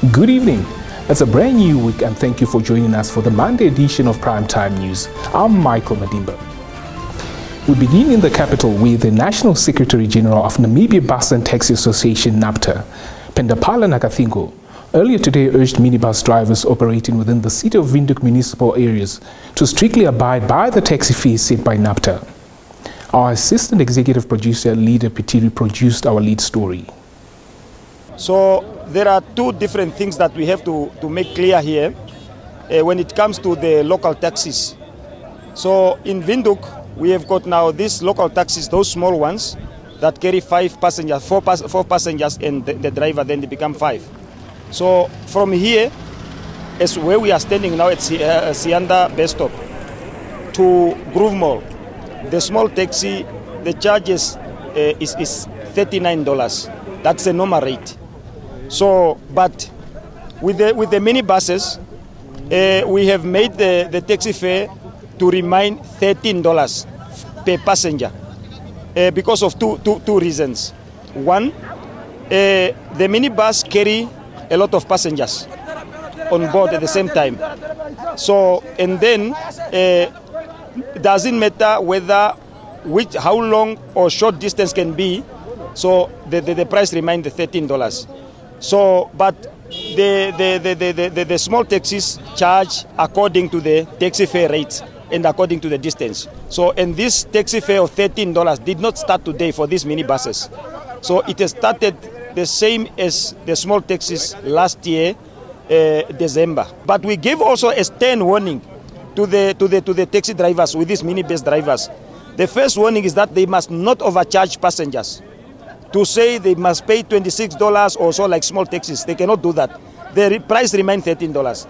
Good evening. It's a brand new week and thank you for joining us for the Monday edition of Primetime News. I'm Michael Madimba. We begin in the capital with the National Secretary General of Namibia Bus and Taxi Association, NABTA, Pendaphala Nakathingo, earlier today urged minibus drivers operating within the City of Windhoek municipal areas to strictly abide by the taxi fees set by NABTA. Our assistant executive producer, Leader Pitiri, produced our lead story. So there are two different things that we have to make clear here when it comes to the local taxis. So in Windhoek, we have got now these local taxis, those small ones that carry four passengers and the driver, then they become 5. So from here, as where we are standing now at Sianda bus stop to Groove Mall, the small taxi, the charges is $39. That's the normal rate. So, but with the minibuses, we have made the taxi fare to remain $13 per passenger because of two reasons. One, the minibus carry a lot of passengers on board at the same time. So, and then doesn't matter whether how long or short distance can be. So the price remains the $13. So, but the small taxis charge according to the taxi fare rates and according to the distance. So, and this taxi fare of $13 did not start today for these minibuses. So it has started the same as the small taxis last year, December. But we gave also a stern warning to the taxi drivers with these minibus drivers. The first warning is that they must not overcharge passengers. To say they must pay $26 or so like small taxis, they cannot do that. The price remains $13.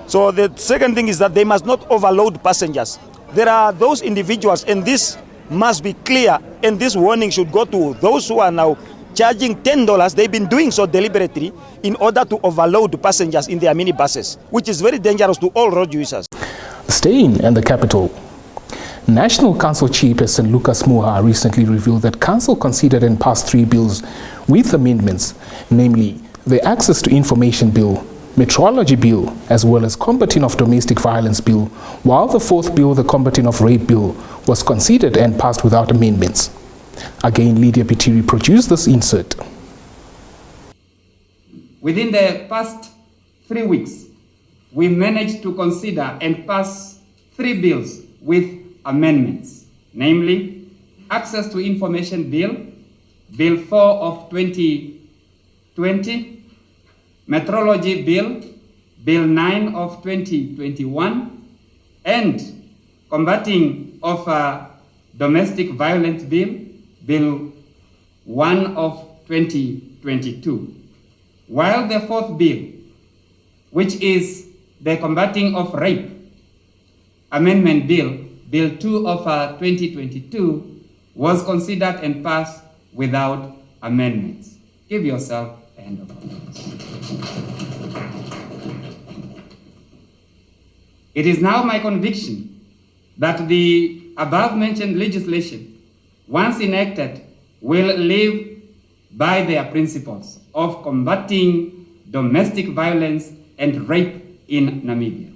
So the second thing is that they must not overload passengers. There are those individuals, and this must be clear, and this warning should go to those who are now charging $10. They've been doing so deliberately in order to overload passengers in their minibuses, which is very dangerous to all road users. Staying in the capital, National Council Chairperson Lucas Moha recently revealed that Council considered and passed 3 bills with amendments, namely the Access to Information Bill, Metrology Bill, as well as Combating of Domestic Violence Bill, while the 4th bill, the Combating of Rape Bill, was considered and passed without amendments. Again, Lydia Pitiri produced this insert. Within the past 3 weeks, we managed to consider and pass 3 bills with amendments, namely Access to Information Bill, Bill 4 of 2020, Metrology Bill, Bill 9 of 2021, and Combating of Domestic Violence Bill, Bill 1 of 2022. While the 4th bill, which is the Combating of Rape Amendment Bill, Bill 2 of 2022, was considered and passed without amendments. Give yourself a hand of applause. It is now my conviction that the above-mentioned legislation, once enacted, will live by their principles of combating domestic violence and rape in Namibia.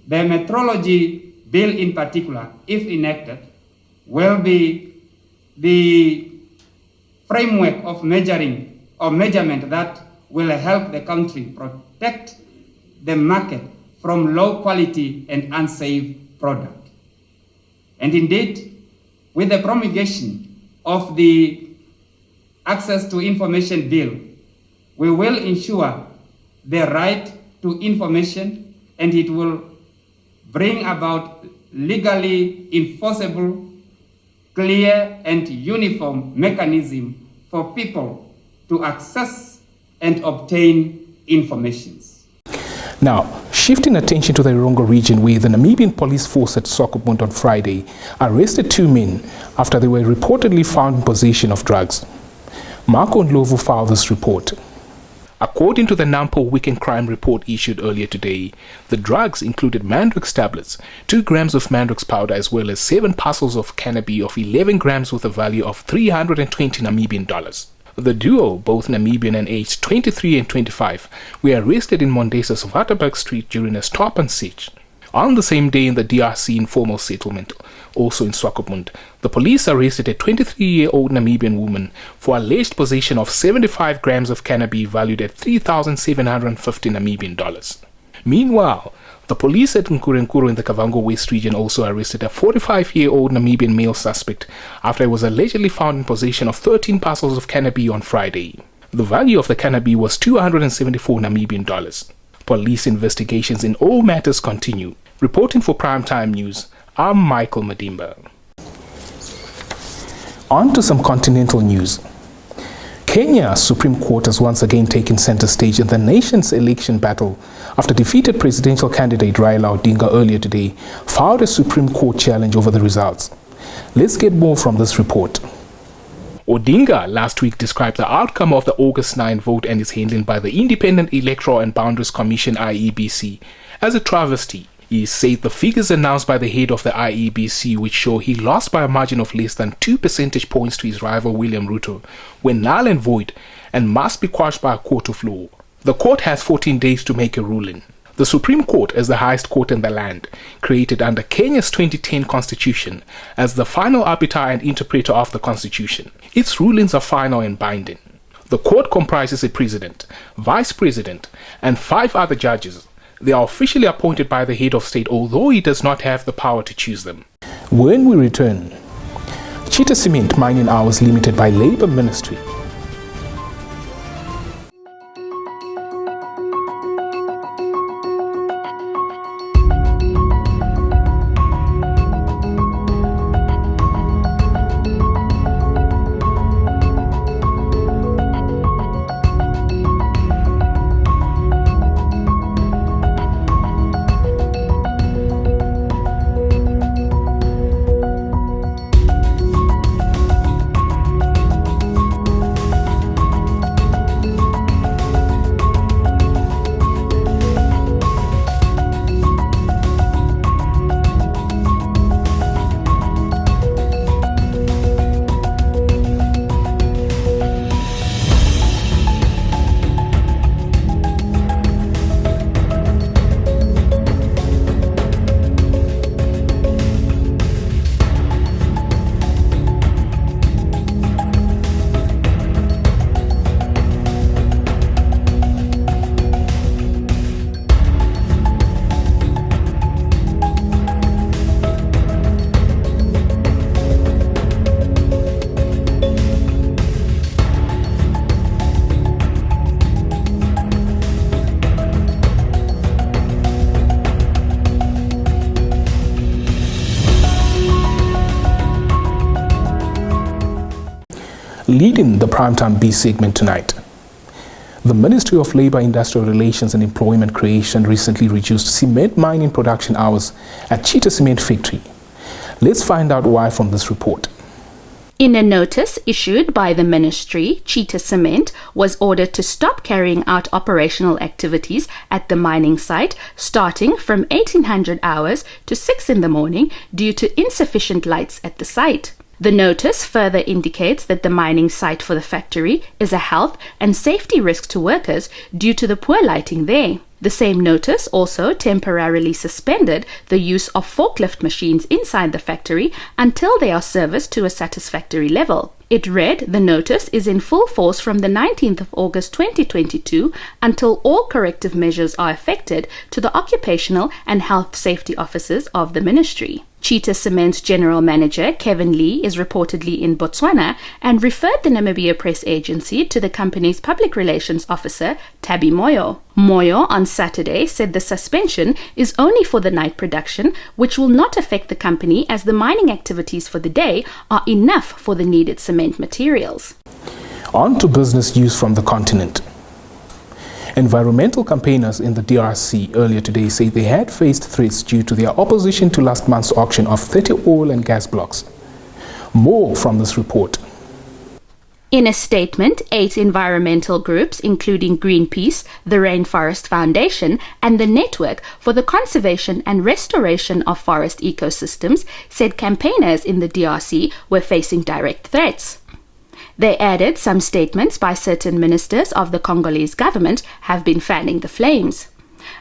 The Metrology Bill in particular, if enacted, will be the framework of measurement that will help the country protect the market from low quality and unsafe product. And indeed, with the promulgation of the Access to Information Bill, we will ensure the right to information, and it will bring about legally enforceable, clear and uniform mechanism for people to access and obtain information. Now, shifting attention to the Erongo region, where the Namibian police force at Swakopmund on Friday arrested 2 men after they were reportedly found in possession of drugs. Marco Ndlovu filed this report. According to the Nampo Weekend Crime Report issued earlier today, the drugs included Mandrox tablets, 2 grams of Mandrox powder, as well as 7 parcels of cannabis of 11 grams with a value of 320 Namibian dollars. The duo, both Namibian and aged 23 and 25, were arrested in Mondesa's Waterberg Street during a stop and search. On the same day in the DRC informal settlement, also in Swakopmund, the police arrested a 23-year-old Namibian woman for alleged possession of 75 grams of cannabis valued at 3,750 Namibian dollars. Meanwhile, the police at Nkurenkuru in the Kavango West region also arrested a 45-year-old Namibian male suspect after he was allegedly found in possession of 13 parcels of cannabis on Friday. The value of the cannabis was 274 Namibian dollars. Police investigations in all matters continue. Reporting for Primetime News, I'm Michael Madimba. On to some continental news. Kenya's Supreme Court has once again taken center stage in the nation's election battle after defeated presidential candidate Raila Odinga earlier today filed a Supreme Court challenge over the results. Let's get more from this report. Odinga last week described the outcome of the August 9 vote and its handling by the Independent Electoral and Boundaries Commission IEBC as a travesty. He said the figures announced by the head of the IEBC, which show he lost by a margin of less than 2 percentage points to his rival William Ruto, were null and void and must be quashed by a court of law. The court has 14 days to make a ruling. The Supreme Court is the highest court in the land, created under Kenya's 2010 constitution as the final arbiter and interpreter of the constitution. Its rulings are final and binding. The court comprises a president, vice president, and 5 other judges. They are officially appointed by the head of state, although he does not have the power to choose them. When we return, Chita Cement mining hours limited by Labour Ministry. Leading the Primetime B segment tonight, the Ministry of Labour, Industrial Relations and Employment Creation recently reduced cement mining production hours at Chita Cement Factory. Let's find out why from this report. In a notice issued by the ministry, Chita Cement was ordered to stop carrying out operational activities at the mining site starting from 1800 hours to 6 in the morning due to insufficient lights at the site. The notice further indicates that the mining site for the factory is a health and safety risk to workers due to the poor lighting there. The same notice also temporarily suspended the use of forklift machines inside the factory until they are serviced to a satisfactory level. It read, the notice is in full force from the 19th of August 2022 until all corrective measures are effected to the occupational and health safety officers of the ministry. Chita Cement's general manager, Kevin Lee, is reportedly in Botswana and referred the Namibia Press Agency to the company's public relations officer, Tabby Moyo. Moyo on Saturday said the suspension is only for the night production, which will not affect the company as the mining activities for the day are enough for the needed cement materials. On to business news from the continent. Environmental campaigners in the DRC earlier today say they had faced threats due to their opposition to last month's auction of 30 oil and gas blocks. More from this report. In a statement, 8 environmental groups, including Greenpeace, the Rainforest Foundation, and the Network for the Conservation and Restoration of Forest Ecosystems, said campaigners in the DRC were facing direct threats. They added some statements by certain ministers of the Congolese government have been fanning the flames,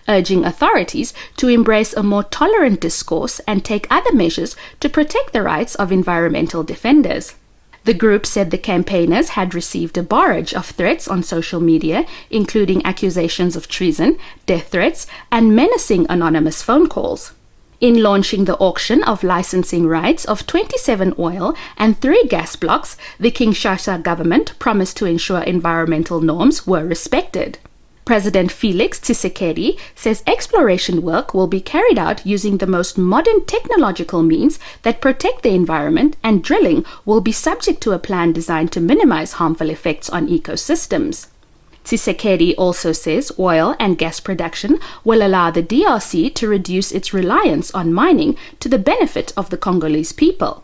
urging authorities to embrace a more tolerant discourse and take other measures to protect the rights of environmental defenders. The group said the campaigners had received a barrage of threats on social media, including accusations of treason, death threats, and menacing anonymous phone calls. In launching the auction of licensing rights of 27 oil and 3 gas blocks, the Kinshasa government promised to ensure environmental norms were respected. President Felix Tshisekedi says exploration work will be carried out using the most modern technological means that protect the environment, and drilling will be subject to a plan designed to minimize harmful effects on ecosystems. Tshisekedi also says oil and gas production will allow the DRC to reduce its reliance on mining to the benefit of the Congolese people,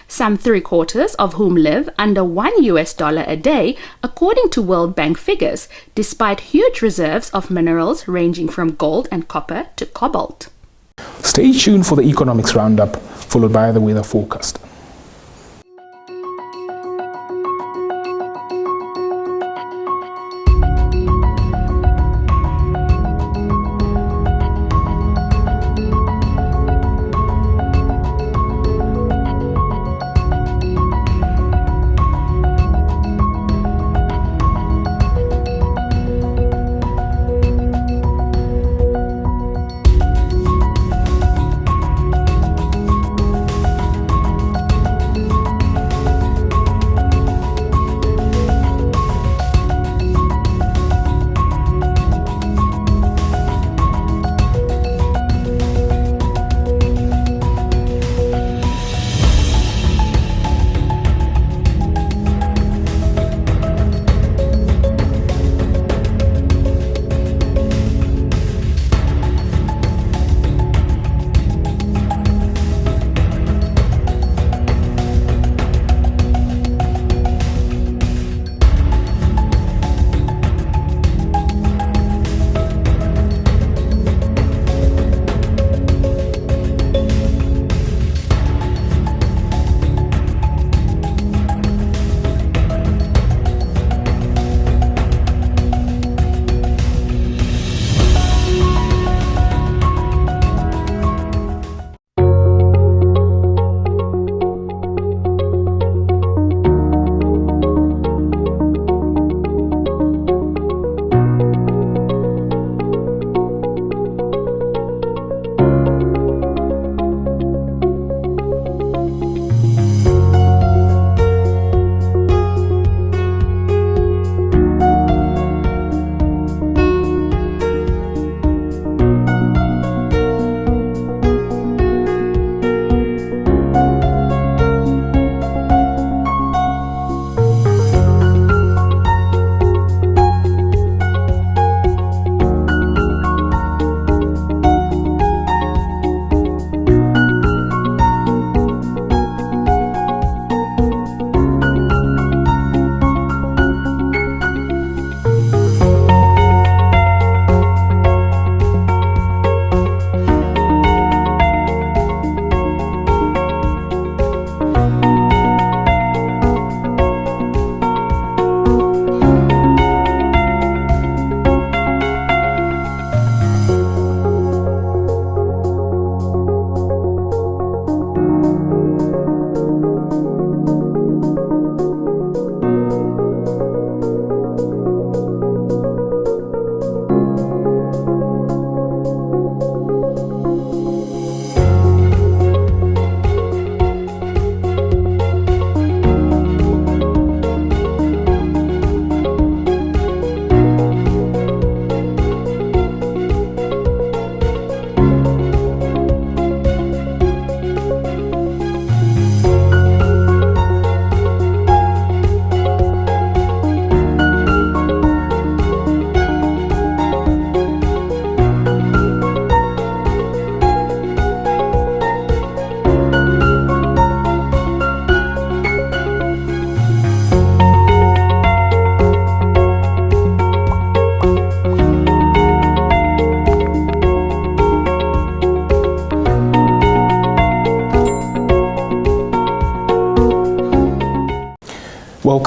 some 3/4 of whom live under $1 a day, according to World Bank figures, despite huge reserves of minerals ranging from gold and copper to cobalt. Stay tuned for the economics roundup, followed by the weather forecast.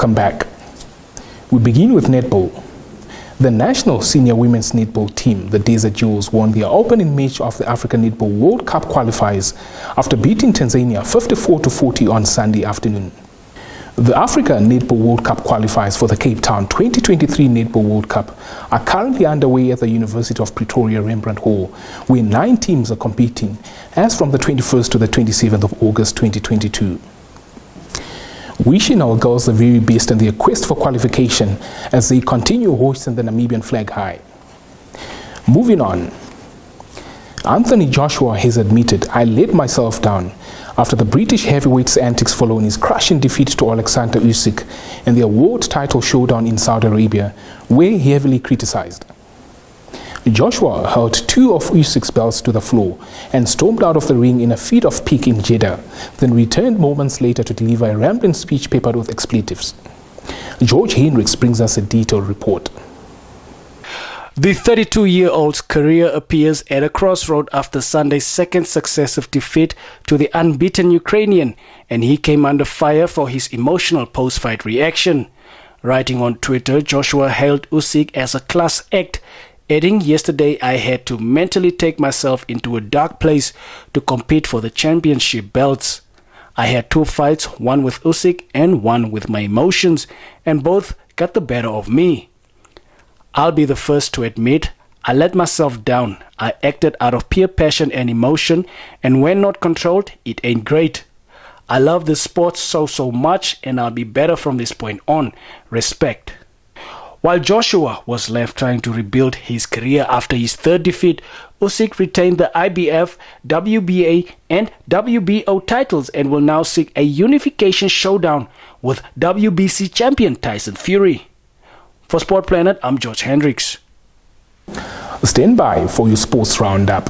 welcome back. We begin with netball. The national senior women's netball team, the Desert Jewels, won their opening match of the African Netball World Cup qualifiers after beating Tanzania 54-40 on Sunday afternoon. The Africa Netball World Cup qualifiers for the Cape Town 2023 Netball World Cup are currently underway at the University of Pretoria Rembrandt Hall, where 9 teams are competing as from the 21st to the 27th of August 2022. Wishing our girls the very best in their quest for qualification as they continue hoisting the Namibian flag high. Moving on, Anthony Joshua has admitted, "I let myself down," after the British heavyweight's antics following his crushing defeat to Alexander Usyk in the world title showdown in Saudi Arabia, where he heavily criticized. Joshua held 2 of Usyk's belts to the floor and stormed out of the ring in a fit of pique in Jeddah, then returned moments later to deliver a rambling speech peppered with expletives. George Hendricks brings us a detailed report. The 32-year-old's career appears at a crossroad after Sunday's second successive defeat to the unbeaten Ukrainian, and he came under fire for his emotional post-fight reaction. Writing on Twitter, Joshua hailed Usyk as a class act, adding, "Yesterday I had to mentally take myself into a dark place to compete for the championship belts. I had 2 fights, one with Usyk and one with my emotions, and both got the better of me. I'll be the first to admit, I let myself down. I acted out of pure passion and emotion, and when not controlled, it ain't great. I love this sport so much, and I'll be better from this point on. Respect." While Joshua was left trying to rebuild his career after his 3rd defeat, Usyk retained the IBF, WBA and WBO titles and will now seek a unification showdown with WBC champion Tyson Fury. For Sport Planet, I'm George Hendricks. Stand by for your sports roundup.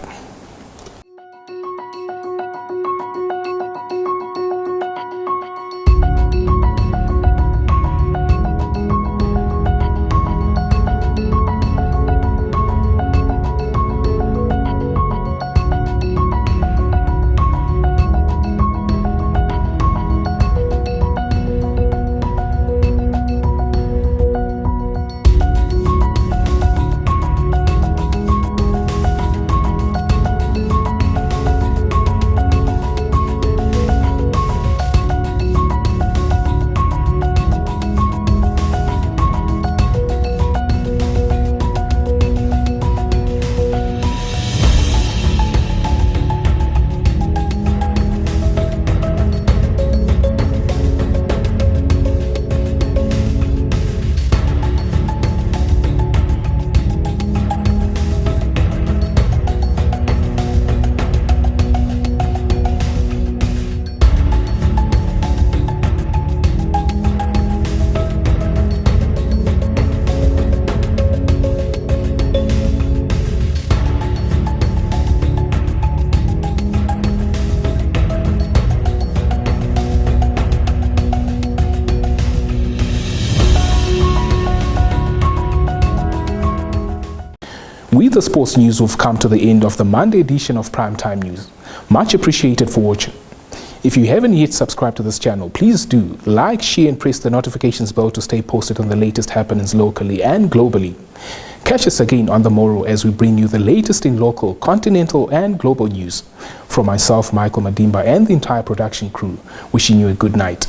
With the sports news, we've come to the end of the Monday edition of Primetime News. Much appreciated for watching. If you haven't yet subscribed to this channel, please do like, share and press the notifications bell to stay posted on the latest happenings locally and globally. Catch us again on the morrow as we bring you the latest in local, continental and global news. From myself, Michael Madimba, and the entire production crew, wishing you a good night.